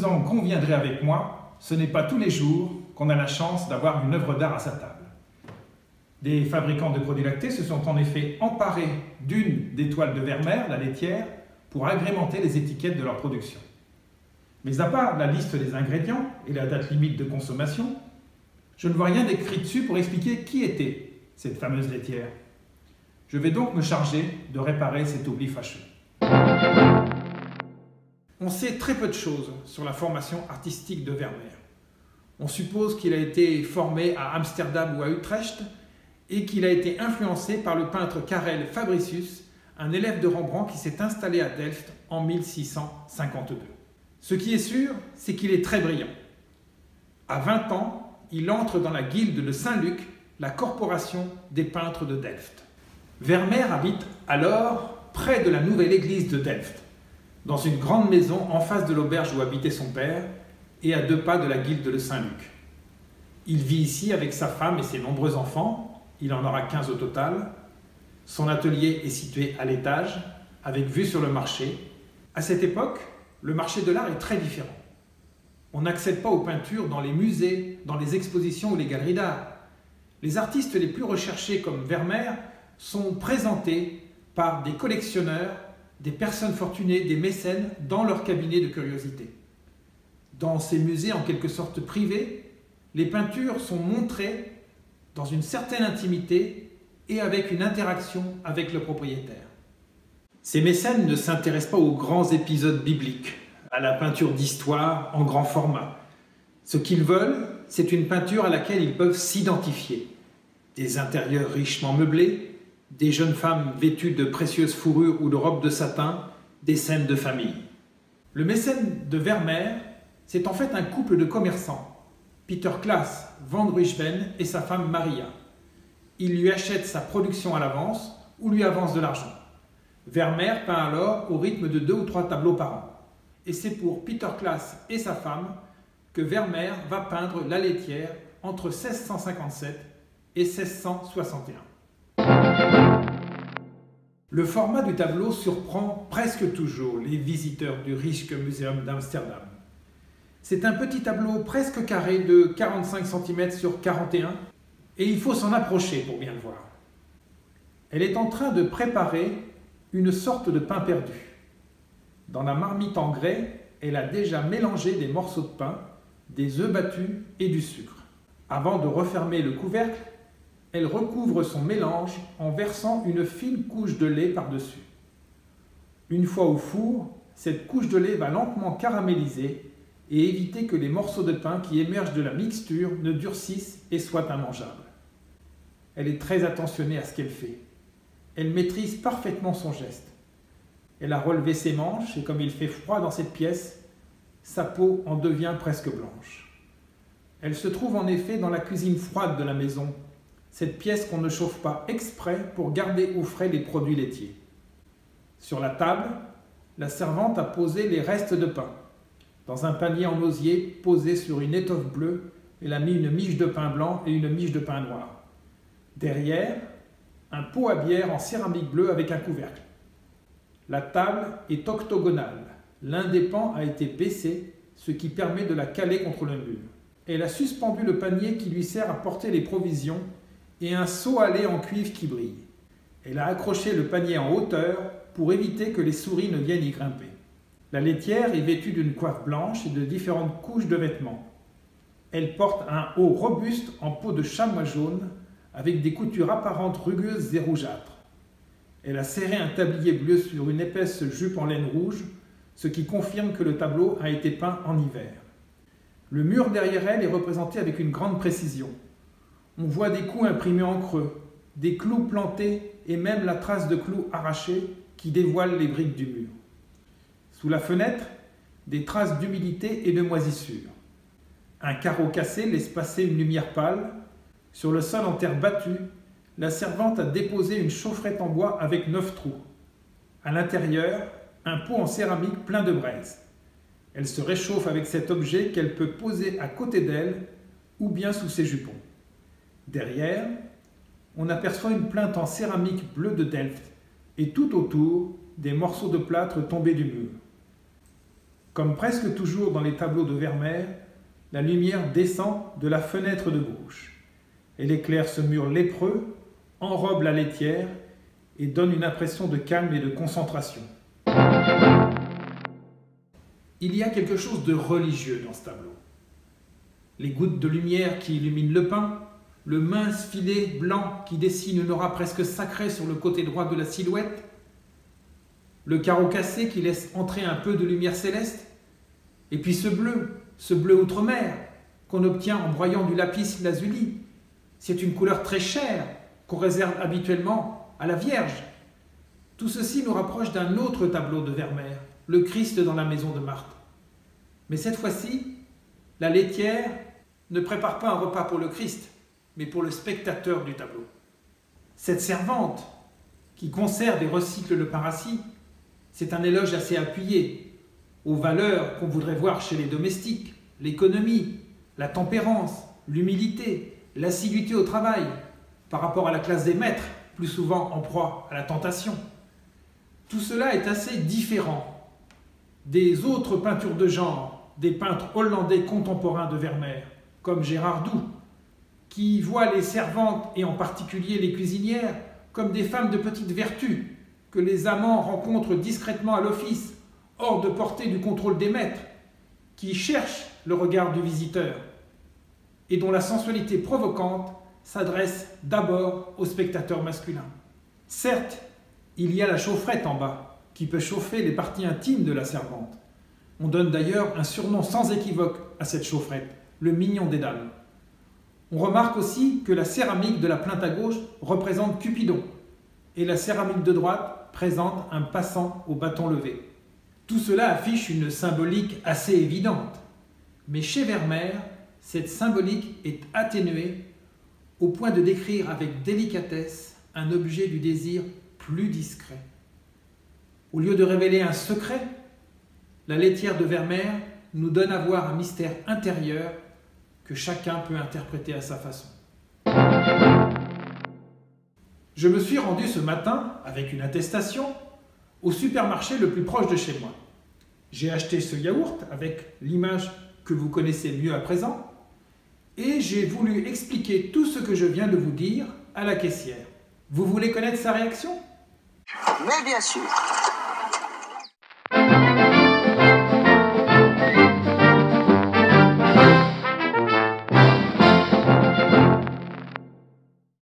en conviendrez avec moi, ce n'est pas tous les jours qu'on a la chance d'avoir une œuvre d'art à sa table. Des fabricants de produits lactés se sont en effet emparés d'une des toiles de Vermeer, la laitière, pour agrémenter les étiquettes de leur production. Mais à part la liste des ingrédients et la date limite de consommation, je ne vois rien d'écrit dessus pour expliquer qui était cette fameuse laitière. Je vais donc me charger de réparer cet oubli fâcheux. On sait très peu de choses sur la formation artistique de Vermeer. On suppose qu'il a été formé à Amsterdam ou à Utrecht et qu'il a été influencé par le peintre Karel Fabricius, un élève de Rembrandt qui s'est installé à Delft en 1652. Ce qui est sûr, c'est qu'il est très brillant. À 20 ans, il entre dans la guilde de Saint-Luc, la corporation des peintres de Delft. Vermeer habite alors près de la nouvelle église de Delft, dans une grande maison en face de l'auberge où habitait son père et à 2 pas de la guilde de Saint-Luc. Il vit ici avec sa femme et ses nombreux enfants, il en aura 15 au total. Son atelier est situé à l'étage, avec vue sur le marché. À cette époque, le marché de l'art est très différent. On n'accède pas aux peintures dans les musées, dans les expositions ou les galeries d'art. Les artistes les plus recherchés comme Vermeer sont présentés par des collectionneurs, des personnes fortunées, des mécènes dans leur cabinet de curiosité. Dans ces musées en quelque sorte privés, les peintures sont montrées dans une certaine intimité et avec une interaction avec le propriétaire. Ces mécènes ne s'intéressent pas aux grands épisodes bibliques, à la peinture d'histoire en grand format. Ce qu'ils veulent, c'est une peinture à laquelle ils peuvent s'identifier. Des intérieurs richement meublés, des jeunes femmes vêtues de précieuses fourrures ou de robes de satin, des scènes de famille. Le mécène de Vermeer, c'est en fait un couple de commerçants, Peter Claes van Ruijven et sa femme Maria. Il lui achète sa production à l'avance ou lui avance de l'argent. Vermeer peint alors au rythme de 2 ou 3 tableaux par an. Et c'est pour Peter Claes et sa femme que Vermeer va peindre La laitière entre 1657 et 1661. Le format du tableau surprend presque toujours les visiteurs du Rijksmuseum d'Amsterdam. C'est un petit tableau presque carré de 45 cm sur 41 et il faut s'en approcher pour bien le voir. Elle est en train de préparer une sorte de pain perdu. Dans la marmite en grès, elle a déjà mélangé des morceaux de pain, des œufs battus et du sucre. Avant de refermer le couvercle, elle recouvre son mélange en versant une fine couche de lait par-dessus. Une fois au four, cette couche de lait va lentement caraméliser et éviter que les morceaux de pain qui émergent de la mixture ne durcissent et soient immangeables. Elle est très attentionnée à ce qu'elle fait. Elle maîtrise parfaitement son geste. Elle a relevé ses manches et comme il fait froid dans cette pièce, sa peau en devient presque blanche. Elle se trouve en effet dans la cuisine froide de la maison, cette pièce qu'on ne chauffe pas exprès pour garder au frais les produits laitiers. Sur la table, la servante a posé les restes de pain. Dans un panier en osier posé sur une étoffe bleue, elle a mis une miche de pain blanc et une miche de pain noir. Derrière, un pot à bière en céramique bleue avec un couvercle. La table est octogonale. L'un des pans a été baissé, ce qui permet de la caler contre le mur. Elle a suspendu le panier qui lui sert à porter les provisions et un seau à lait en cuivre qui brille. Elle a accroché le panier en hauteur pour éviter que les souris ne viennent y grimper. La laitière est vêtue d'une coiffe blanche et de différentes couches de vêtements. Elle porte un haut robuste en peau de chamois jaune avec des coutures apparentes rugueuses et rougeâtres. Elle a serré un tablier bleu sur une épaisse jupe en laine rouge, ce qui confirme que le tableau a été peint en hiver. Le mur derrière elle est représenté avec une grande précision. On voit des coups imprimés en creux, des clous plantés et même la trace de clous arrachés qui dévoilent les briques du mur. Sous la fenêtre, des traces d'humidité et de moisissure. Un carreau cassé laisse passer une lumière pâle. Sur le sol en terre battue, la servante a déposé une chaufferette en bois avec 9 trous. À l'intérieur, un pot en céramique plein de braise. Elle se réchauffe avec cet objet qu'elle peut poser à côté d'elle ou bien sous ses jupons. Derrière, on aperçoit une plinthe en céramique bleue de Delft et tout autour, des morceaux de plâtre tombés du mur. Comme presque toujours dans les tableaux de Vermeer, la lumière descend de la fenêtre de gauche. Elle éclaire ce mur lépreux, enrobe la laitière et donne une impression de calme et de concentration. Il y a quelque chose de religieux dans ce tableau. Les gouttes de lumière qui illuminent le pain, le mince filet blanc qui dessine une aura presque sacrée sur le côté droit de la silhouette, le carreau cassé qui laisse entrer un peu de lumière céleste, et puis ce bleu outre-mer qu'on obtient en broyant du lapis lazuli. C'est une couleur très chère qu'on réserve habituellement à la Vierge. Tout ceci nous rapproche d'un autre tableau de Vermeer, le Christ dans la maison de Marthe. Mais cette fois-ci, la laitière ne prépare pas un repas pour le Christ, mais pour le spectateur du tableau. Cette servante qui conserve et recycle le pain rassis, c'est un éloge assez appuyé aux valeurs qu'on voudrait voir chez les domestiques, l'économie, la tempérance, l'humilité, l'assiduité au travail, par rapport à la classe des maîtres, plus souvent en proie à la tentation. Tout cela est assez différent des autres peintures de genre, des peintres hollandais contemporains de Vermeer, comme Gérard Doux, qui voient les servantes, et en particulier les cuisinières, comme des femmes de petite vertu, que les amants rencontrent discrètement à l'office, hors de portée du contrôle des maîtres, qui cherchent le regard du visiteur, et dont la sensualité provocante s'adresse d'abord au spectateur masculin. Certes, il y a la chaufferette en bas, qui peut chauffer les parties intimes de la servante. On donne d'ailleurs un surnom sans équivoque à cette chaufferette, le mignon des dames. On remarque aussi que la céramique de la plinthe à gauche représente Cupidon, et la céramique de droite présente un passant au bâton levé. Tout cela affiche une symbolique assez évidente, mais chez Vermeer, cette symbolique est atténuée au point de décrire avec délicatesse un objet du désir plus discret. Au lieu de révéler un secret, la laitière de Vermeer nous donne à voir un mystère intérieur que chacun peut interpréter à sa façon. Je me suis rendu ce matin, avec une attestation, au supermarché le plus proche de chez moi. J'ai acheté ce yaourt avec l'image que vous connaissez mieux à présent et j'ai voulu expliquer tout ce que je viens de vous dire à la caissière. Vous voulez connaître sa réaction ? Mais bien sûr.